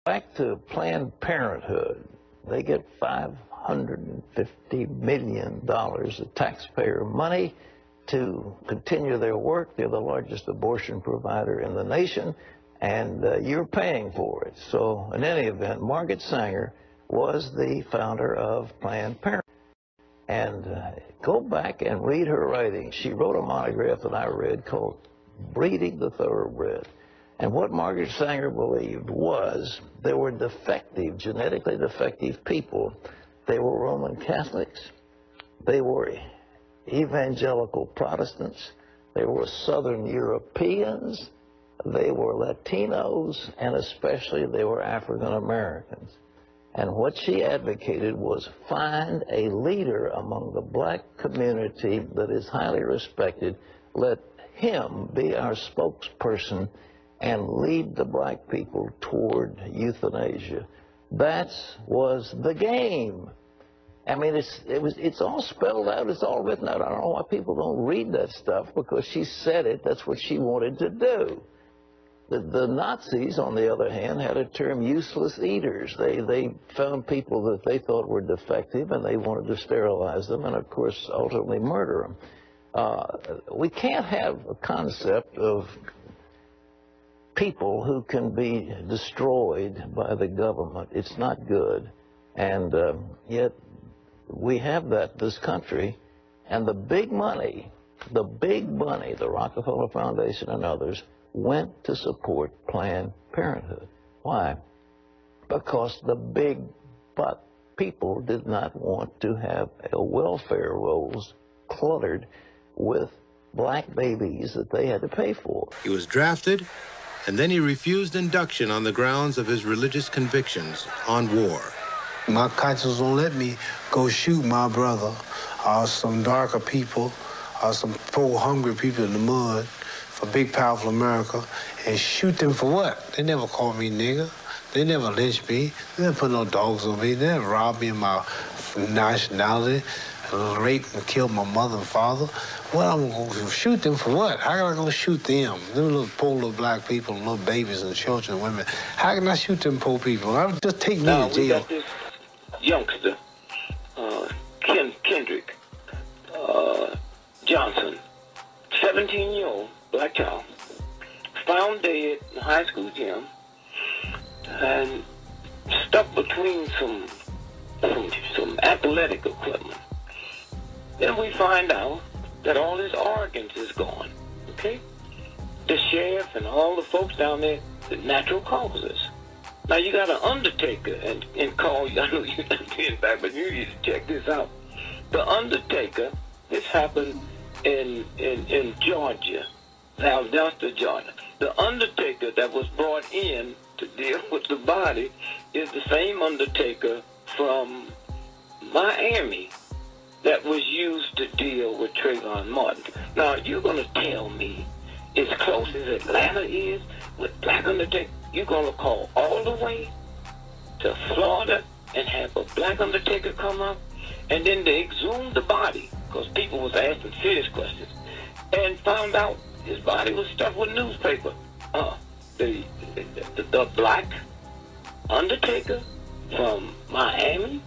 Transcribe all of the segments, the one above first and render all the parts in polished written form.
Back to Planned Parenthood. They get $550 million of taxpayer money to continue their work. They're the largest abortion provider in the nation, and you're paying for it. So in any event, Margaret Sanger was the founder of Planned Parenthood. And go back and read her writings. She wrote a monograph that I read called Breeding the Thoroughbred. And what Margaret Sanger believed was there were defective, genetically defective people. They were Roman Catholics. They were evangelical Protestants. They were Southern Europeans. They were Latinos. And especially they were African Americans. And what she advocated was find a leader among the black community that is highly respected. Let him be our spokesperson and lead the black people toward euthanasia. That was the game. I mean, it's all spelled out. It's all written out. I don't know why people don't read that stuff, because she said it. That's what she wanted to do. The Nazis, on the other hand, had a term, useless eaters. They found people that they thought were defective, and they wanted to sterilize them and, of course, ultimately murder them. We can't have a concept of people who can be destroyed by the government. It's not good. And yet we have that, this country, and the big money, the Rockefeller Foundation and others, went to support Planned Parenthood. Why? Because the big buck people did not want to have welfare rolls cluttered with black babies that they had to pay for. He was drafted, and then he refused induction on the grounds of his religious convictions on war. My conscience won't let me go shoot my brother or some darker people or some poor, hungry people in the mud for big, powerful America and shoot them for what? They never called me nigger. They never lynched me. They never put no dogs on me. They never robbed me of my nationality, raped and killed my mother and father. Well, I'm going to shoot them for what? How am I going to shoot them? Them little poor little black people and little babies and children and women. How can I shoot them poor people? I would just take me to jail. We got this youngster, Kendrick Johnson, 17-year-old black child, found dead in a high school gym and stuck between some athletic equipment. Then we find out that all his organs is gone, okay? The sheriff and all the folks down there, the natural causes. Now you got an undertaker and call, I know you're not getting back, but you need to check this out. The undertaker, this happened in Georgia, Valdosta, Georgia. The undertaker that was brought in to deal with the body is the same undertaker from Miami that was used to deal with Trayvon Martin. Now, you're going to tell me, as close as Atlanta is with black undertaker, you're going to call all the way to Florida and have a black undertaker come up, and then they exhumed the body, because people was asking serious questions, and found out his body was stuffed with newspaper. The black undertaker from Miami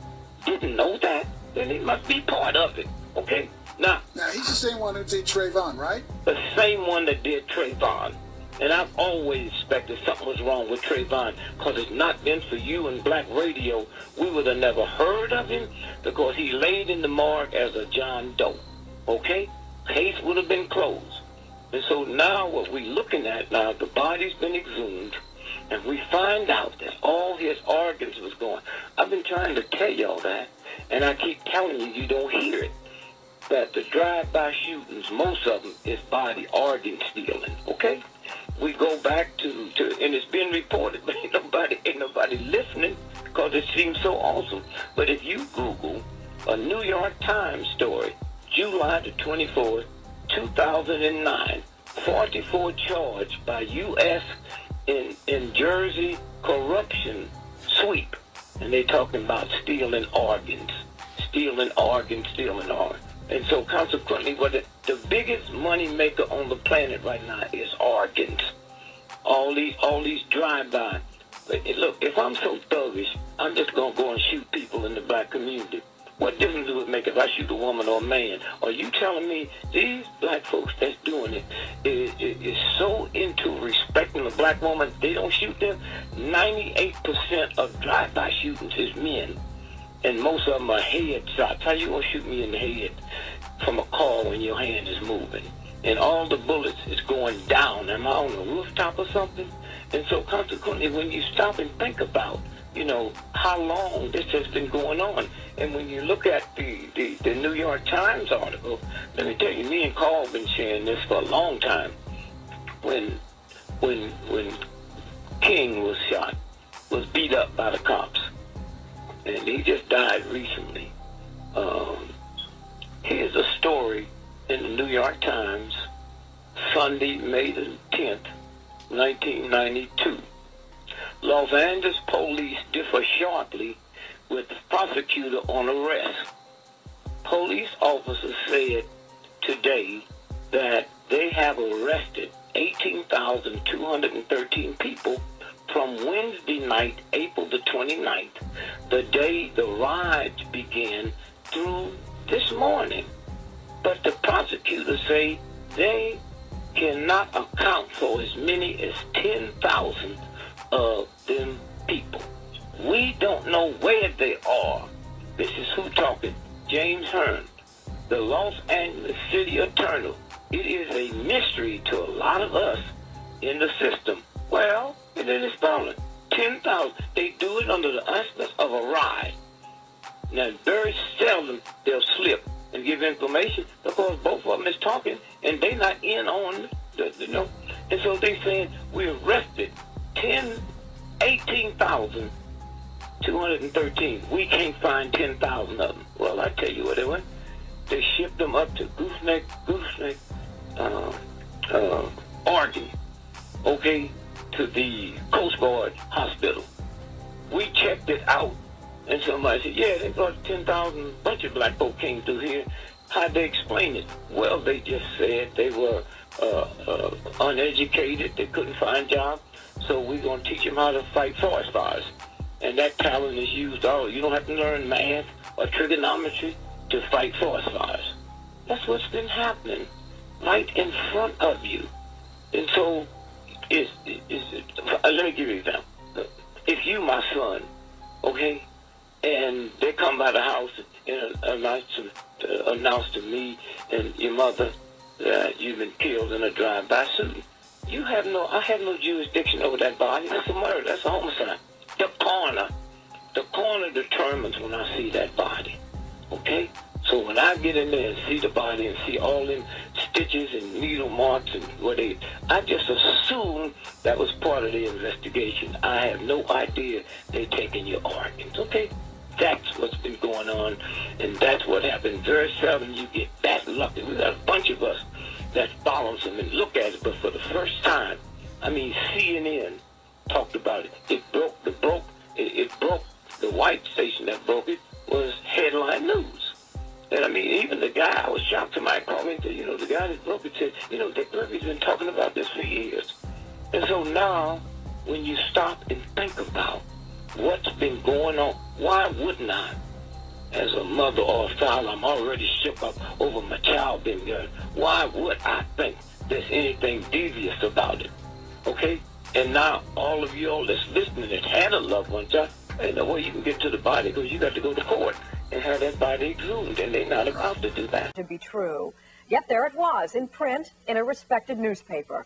didn't know that. Then he must be part of it, okay? Now he's the same one who did Trayvon, right? The same one that did Trayvon. And I've always suspected something was wrong with Trayvon, because it's not been for you and black radio, we would have never heard of him, because he laid in the morgue as a John Doe, okay? Case would have been closed. And so now what we're looking at now, the body's been exhumed, and we find out that all his organs was gone. I've been trying to tell y'all that, and I keep telling you, you don't hear it, that the drive-by shootings, most of them is body organ stealing, okay? We go back to and it's been reported, but ain't nobody listening, because it seems so awesome. But if you Google a New York Times story, July the 24th, 2009, 44 charged by U.S. in Jersey corruption sweep, and they talking about stealing organs. And so consequently, the biggest money maker on the planet right now is organs. All these drive-by Look, if I'm so thuggish, I'm just going to go and shoot people in the black community. What difference does it make if I shoot a woman or a man? Are you telling me these black folks that's doing it is so into respecting a black woman, they don't shoot them? 98% of drive-by shootings is men, and most of them are head shots. How you going to shoot me in the head from a car when your hand is moving? And all the bullets is going down. Am I on a rooftop or something? And so consequently, when you stop and think about, you know, how long this has been going on, and when you look at the New York Times article, let me tell you, me and Carl have been sharing this for a long time. When King was shot, was beat up by the cops, and he just died recently. Here's a story in the New York Times, Sunday, May the 10th, 1992. Los Angeles police differ sharply with the prosecutor on arrest. Police officers said today that they have arrested 18,213 people from Wednesday night, April the 29th, the day the riots began, through this morning. But the prosecutors say they cannot account for as many as 10,000 of them people. We don't know where they are. This is who talking. James Hearn, the Los Angeles City Attorney. It is a mystery to a lot of us in the system. Well, it is spelling 10,000. They do it under the auspices of a riot. Now, very seldom they'll slip and give information because both of them is talking and they not in on the you know. And so they saying we arrested 18,213. We can't find 10,000 of them. Well, I tell you what they went. They shipped them up to Gooseneck, Oregon, okay, to the Coast Guard hospital. We checked it out, and somebody said, yeah, they got 10,000, bunch of black folk came through here. How'd they explain it? Well, they just said they were uneducated, they couldn't find jobs, so we're going to teach them how to fight forest fires. And that talent is used all. You don't have to learn math or trigonometry to fight forest fires. That's what's been happening right in front of you. And so, let me give you an example. If you, my son, okay, and they come by the house and announce to me and your mother that you've been killed in a drive-by shooting, I have no jurisdiction over that body. That's a murder. That's a homicide. The coroner determines when I see that body, okay? So when I get in there and see the body and see all them stitches and needle marks and I just assume that was part of the investigation. I have no idea they're taking your organs, okay? That's what's been going on, and that's what happened. Very seldom you get that lucky. We got a bunch of us that follows them and look at it, but for the first time, I mean, CNN talked about it. It broke the white station that broke it was Headline News. And I mean, even the guy, I was shocked. Somebody called me and said, the guy that broke it said, Dick Murphy's been talking about this for years. And so now, when you stop and think about what's been going on, why wouldn't I, as a mother or a father, I'm already shook up over my child being good. Why would I think there's anything devious about it? Okay? And now all of you all that's listening that had a loved one, just ain't no way you can get to the body because you got to go to court and have that body exhumed, and they're not about to do that. To be true. Yet there it was, in print, in a respected newspaper.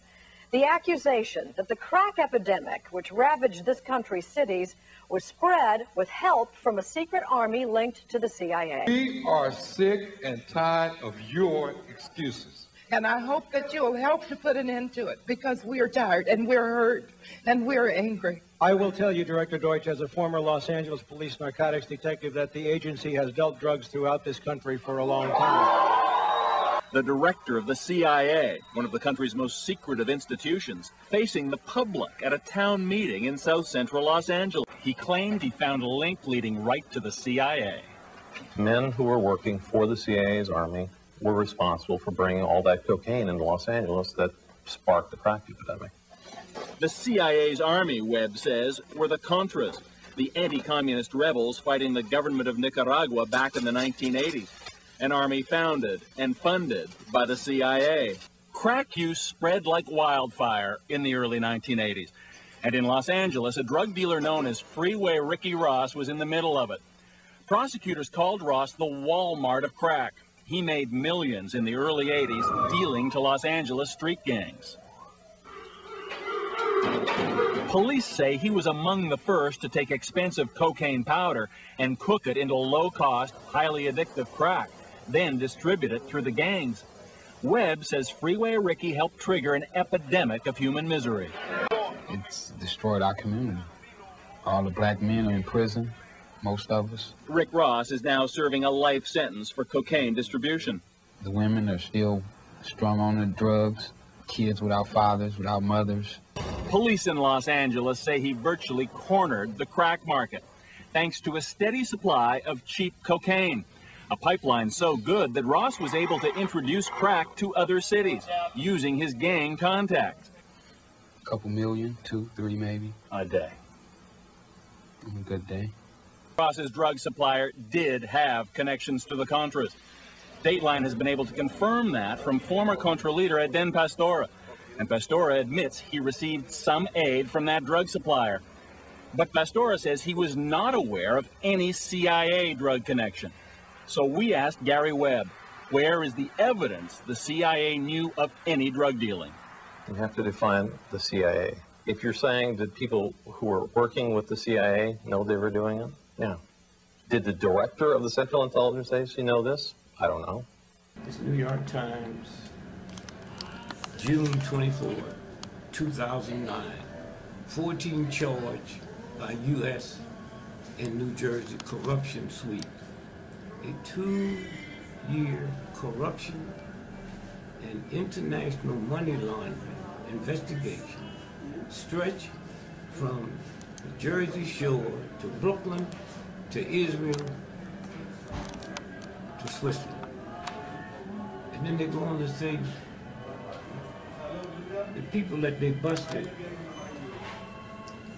The accusation that the crack epidemic, which ravaged this country's cities, was spread with help from a secret army linked to the CIA. We are sick and tired of your excuses. And I hope that you'll help to put an end to it, because we are tired and we're hurt and we're angry. I will tell you, Director Deutsch, as a former Los Angeles police narcotics detective, that the agency has dealt drugs throughout this country for a long time. The director of the CIA, one of the country's most secretive institutions, facing the public at a town meeting in South Central Los Angeles. He claimed he found a link leading right to the CIA. Men who were working for the CIA's army were responsible for bringing all that cocaine into Los Angeles that sparked the crack epidemic. The CIA's army, Webb says, were the Contras, the anti-communist rebels fighting the government of Nicaragua back in the 1980s, an army founded and funded by the CIA. Crack use spread like wildfire in the early 1980s. And in Los Angeles, a drug dealer known as Freeway Ricky Ross was in the middle of it. Prosecutors called Ross the Walmart of crack. He made millions in the early 80s dealing to Los Angeles street gangs. Police say he was among the first to take expensive cocaine powder and cook it into low-cost, highly addictive crack, then distribute it through the gangs. Webb says Freeway Ricky helped trigger an epidemic of human misery. It's destroyed our community. All the black men are in prison, most of us. Rick Ross is now serving a life sentence for cocaine distribution. The women are still strung on the drugs, kids without fathers, without mothers. Police in Los Angeles say he virtually cornered the crack market, thanks to a steady supply of cheap cocaine. A pipeline so good that Ross was able to introduce crack to other cities, using his gang contacts. A couple million, 2, 3 maybe. A day. On a good day. Ross's drug supplier did have connections to the Contras. Dateline has been able to confirm that from former Contra leader Eden Pastora. And Pastora admits he received some aid from that drug supplier. But Pastora says he was not aware of any CIA drug connection. So we asked Gary Webb, where is the evidence the CIA knew of any drug dealing? You have to define the CIA. If you're saying that people who were working with the CIA know they were doing it, yeah. Did the director of the Central Intelligence Agency know this? I don't know. This New York Times, June 24, 2009. 14 charged by U.S. and New Jersey corruption suite. A 2-year corruption and international money laundering investigation stretched from the Jersey Shore to Brooklyn to Israel to Switzerland. And then they go on to say the people that they busted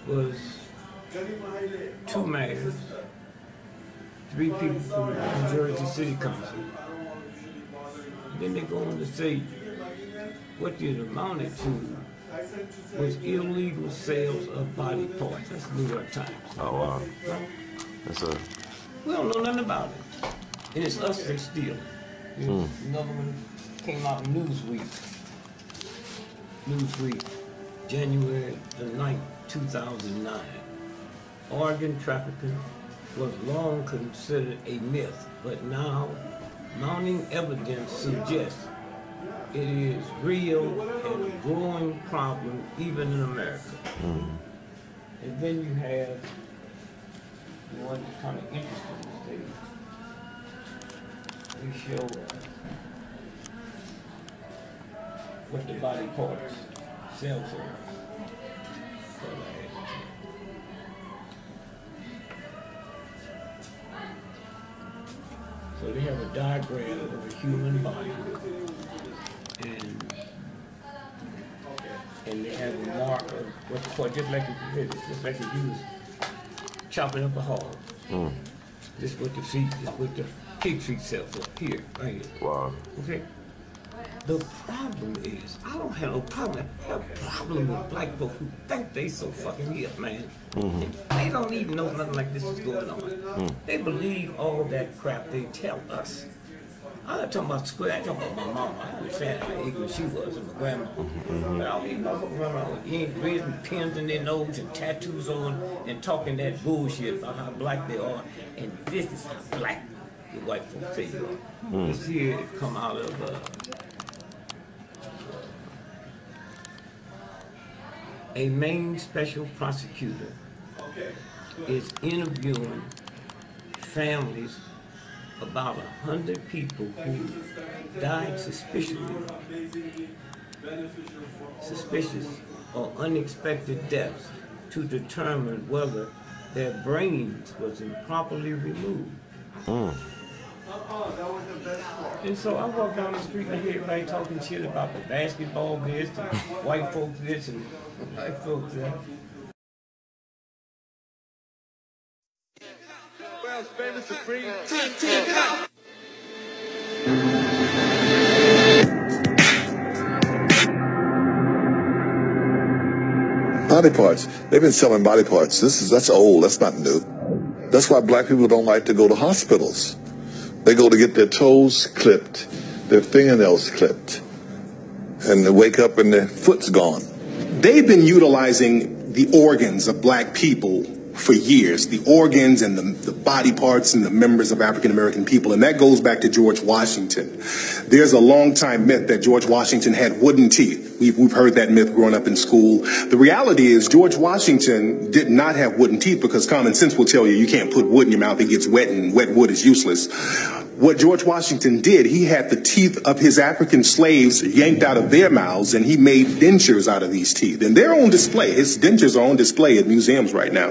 was 2 mayors, 3 people from New Jersey City Council. And then they go on to say what it amounted to was illegal sales of body parts. That's New York Times. Oh, wow. That's a... We don't know nothing about it. And it's us that steal. Another one came out in Newsweek, January the 9th, 2009. Organ trafficking was long considered a myth, but now mounting evidence suggests it is real and a growing problem even in America. And then you have the one that's kind of interesting. We show what the body parts sell for. So they have a diagram of a human body, and they have a mark of what's called, just like you was chopping up a hog. This is what the feet, this is what the pig feet sell for, here, right here. Wow. Okay? The problem is, I don't have no problem. I have a problem with black folks who think they so fucking hip, man. They don't even know nothing like this is going on. They believe all that crap they tell us. I'm not talking about square, I'm talking about my mama. I understand how ignorant she was and my grandma. But all these motherfuckers run around with ink, with pins in their nose and tattoos on and talking that bullshit about how black they are. And this is how black the white folks say you are. This here come out of a Maine special prosecutor is interviewing families, about 100 people who died suspicious or unexpected deaths to determine whether their brains was improperly removed. And so I walk down the street and I hear everybody talking shit about the basketball this, and white folks this, and white folks that. Well, famous Supreme. Body parts. They've been selling body parts. That's old. That's not new. That's why black people don't like to go to hospitals. They go to get their toes clipped, their fingernails clipped, and they wake up and their foot's gone. They've been utilizing the organs of black people for years, the organs and the body parts and the members of African-American people, and that goes back to George Washington. There's a long-time myth that George Washington had wooden teeth. We've heard that myth growing up in school. The reality is George Washington did not have wooden teeth because common sense will tell you you can't put wood in your mouth, it gets wet, and wet wood is useless. What George Washington did, he had the teeth of his African slaves yanked out of their mouths, and he made dentures out of these teeth. And they're on display. His dentures are on display at museums right now.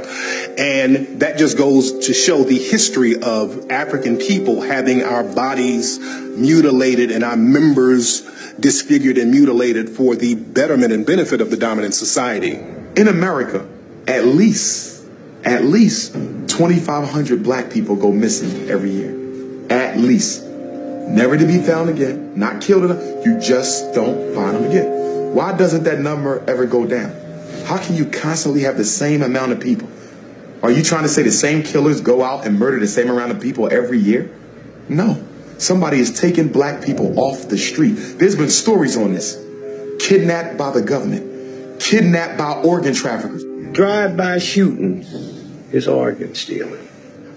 And that just goes to show the history of African people having our bodies mutilated and our members disfigured and mutilated for the betterment and benefit of the dominant society. In America, at least 2,500 black people go missing every year. At least. Never to be found again, not killed enough, you just don't find them again. Why doesn't that number ever go down? How can you constantly have the same amount of people? Are you trying to say the same killers go out and murder the same amount of people every year? No. Somebody is taking black people off the street. There's been stories on this. Kidnapped by the government. Kidnapped by organ traffickers. Drive-by shootings is organ stealing.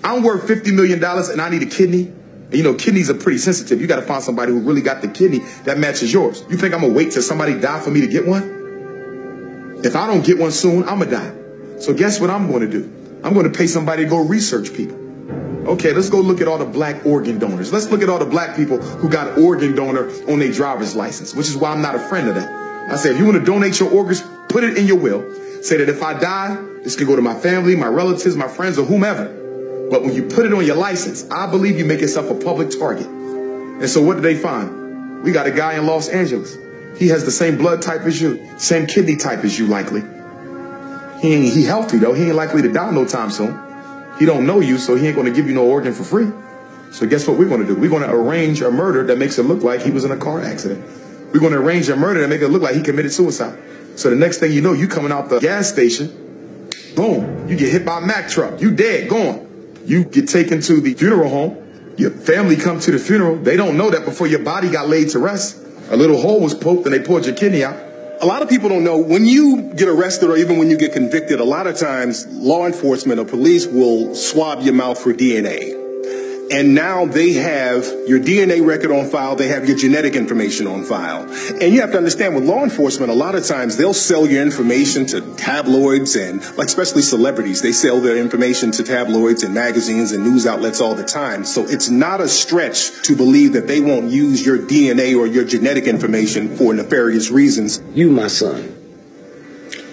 I'm worth $50 million and I need a kidney. And you know, kidneys are pretty sensitive. You got to find somebody who really got the kidney that matches yours. You think I'm going to wait till somebody die for me to get one? If I don't get one soon, I'm going to die. So guess what I'm going to do? I'm going to pay somebody to go research people. Okay, let's go look at all the black organ donors. Let's look at all the black people who got organ donor on their driver's license, which is why I'm not a friend of that. I say, if you want to donate your organs, put it in your will. Say that if I die, this can go to my family, my relatives, my friends, or whomever. But when you put it on your license, I believe you make yourself a public target. And so what did they find? We got a guy in Los Angeles. He has the same blood type as you, same kidney type as you likely. He healthy though. He ain't likely to die no time soon. He don't know you, so he ain't going to give you no organ for free. So guess what we're going to do? We're going to arrange a murder that makes it look like he was in a car accident. We're going to arrange a murder that makes it look like he committed suicide. So the next thing you know, you coming out the gas station, boom, you get hit by a Mack truck. You dead, gone. You get taken to the funeral home. Your family come to the funeral. They don't know that before your body got laid to rest, a little hole was poked and they poured your kidney out. A lot of people don't know, when you get arrested or even when you get convicted, a lot of times law enforcement or police will swab your mouth for DNA. And now they have your DNA record on file, they have your genetic information on file. And you have to understand, with law enforcement, a lot of times they'll sell your information to tabloids and, like, especially celebrities, they sell their information to tabloids and magazines and news outlets all the time. So it's not a stretch to believe that they won't use your DNA or your genetic information for nefarious reasons. You, my son,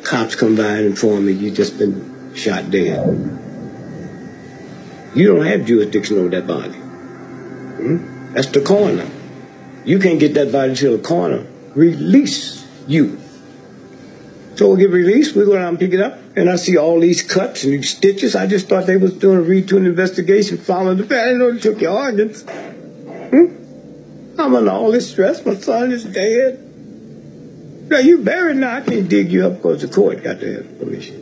cops come by and inform me you just been shot dead. You don't have jurisdiction over that body. That's the coroner. You can't get that body till the coroner release you. So we'll get released, we go down and pick it up, and I see all these cuts and these stitches. I just thought they was doing a routine investigation, following the I didn't know they took your organs. I'm under all this stress, my son is dead. Now you buried now, I can't dig you up because the court got to have permission.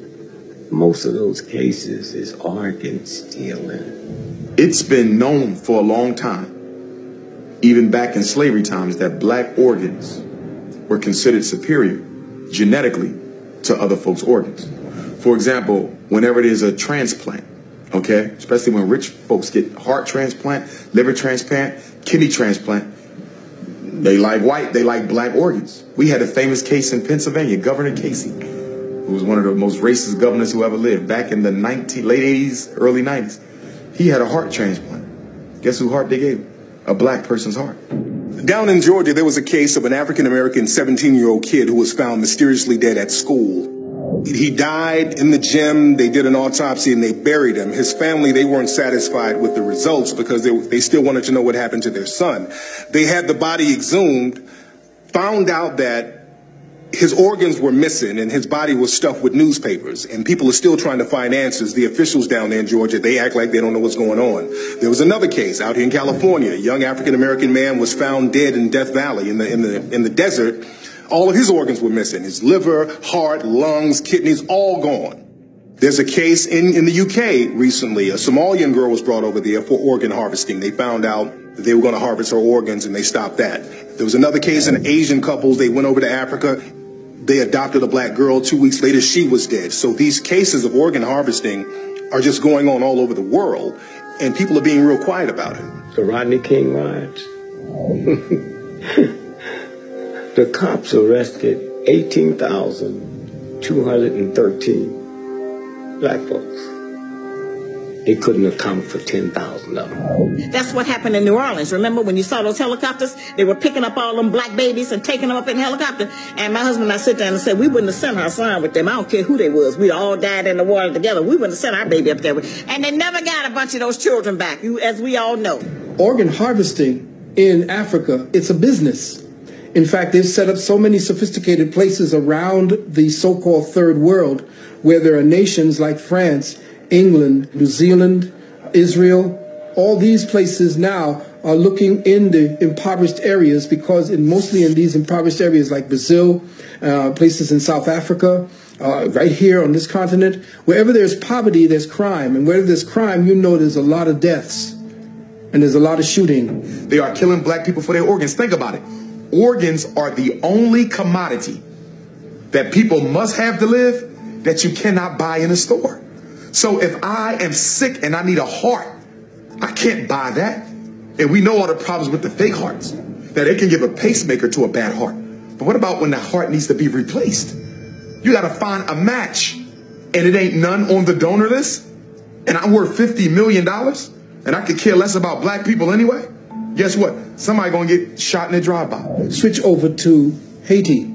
Most of those cases is organ stealing. It's been known for a long time, even back in slavery times, that black organs were considered superior genetically to other folks' organs. For example, whenever there's a transplant, okay, especially when rich folks get heart transplant, liver transplant, kidney transplant, they like white, they like black organs. We had a famous case in Pennsylvania, Governor Casey, who was one of the most racist governors who ever lived back in the late 80s, early 90s. He had a heart transplant. Guess whose heart they gave him? A black person's heart. Down in Georgia, there was a case of an African-American 17-year-old kid who was found mysteriously dead at school. He died in the gym. They did an autopsy and they buried him. His family, they weren't satisfied with the results because they still wanted to know what happened to their son. They had the body exhumed, found out that his organs were missing and his body was stuffed with newspapers, and people are still trying to find answers. The officials down there in Georgia, they act like they don't know what's going on. There was another case out here in California. A young African-American man was found dead in Death Valley in the desert. All of his organs were missing. His liver, heart, lungs, kidneys, all gone. There's a case in the UK recently. A Somalian girl was brought over there for organ harvesting. They found out that they were going to harvest her organs and they stopped that. There was another case in Asian couples. They went over to Africa. They adopted a black girl. 2 weeks later, she was dead. So these cases of organ harvesting are just going on all over the world, and people are being real quiet about it. The Rodney King riots. The cops arrested 18,213 black folks. They couldn't account for 10,000 of them. That's what happened in New Orleans. Remember when you saw those helicopters? They were picking up all them black babies and taking them up in a helicopter. And my husband and I sit down and said, we wouldn't have sent our son with them. I don't care who they was. We all died in the water together. We wouldn't have sent our baby up there. And they never got a bunch of those children back, as we all know. Organ harvesting in Africa, it's a business. In fact, they've set up so many sophisticated places around the so-called third world where there are nations like France, England, New Zealand, Israel. All these places now are looking in the impoverished areas because mostly in these impoverished areas like Brazil, places in South Africa, right here on this continent, wherever there's poverty, there's crime. And wherever there's crime, you know there's a lot of deaths and there's a lot of shooting. They are killing black people for their organs. Think about it. Organs are the only commodity that people must have to live that you cannot buy in a store. So if I am sick and I need a heart, I can't buy that. And we know all the problems with the fake hearts, that it can give a pacemaker to a bad heart. But what about when the heart needs to be replaced? You got to find a match, and it ain't none on the donor list, and I'm worth $50 million, and I could care less about black people anyway. Guess what? Somebody going to get shot in a drive-by. Switch over to Haiti.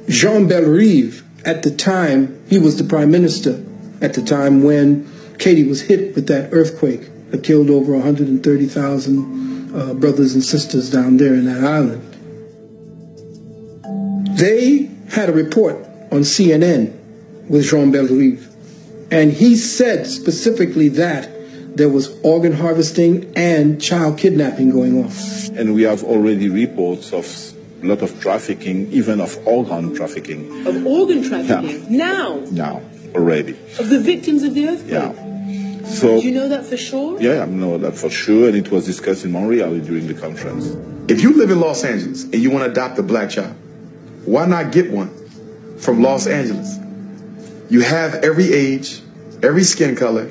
Jean Bellerive, at the time, he was the prime minister at the time when Haiti was hit with that earthquake that killed over 130,000 brothers and sisters down there in that island. They had a report on CNN with Jean Bellerive, and he said specifically that there was organ harvesting and child kidnapping going on. And we have already reports of a lot of trafficking, even of organ trafficking. Of organ trafficking? Yeah. Now, already. Of the victims of the earthquake? Yeah. So, do you know that for sure? Yeah, I know that for sure, and it was discussed in Montreal during the conference. If you live in Los Angeles and you want to adopt a black child, why not get one from Los Angeles? You have every age, every skin color,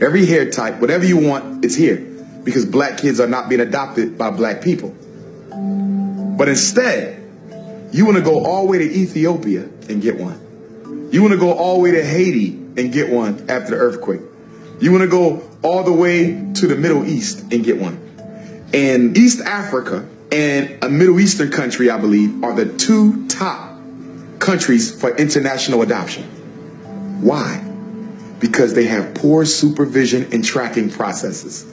every hair type, whatever you want, it's here. Because black kids are not being adopted by black people. But instead, you want to go all the way to Ethiopia and get one. You want to go all the way to Haiti and get one after the earthquake. You want to go all the way to the Middle East and get one. And East Africa and a Middle Eastern country, I believe, are the two top countries for international adoption. Why? Because they have poor supervision and tracking processes.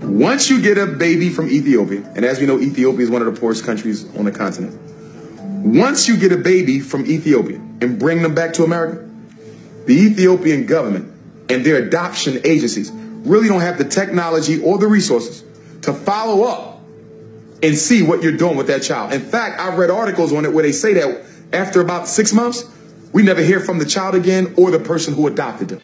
Once you get a baby from Ethiopia, and as we know, Ethiopia is one of the poorest countries on the continent. Once you get a baby from Ethiopia and bring them back to America, the Ethiopian government and their adoption agencies really don't have the technology or the resources to follow up and see what you're doing with that child. In fact, I've read articles on it where they say that after about 6 months, we never hear from the child again or the person who adopted them.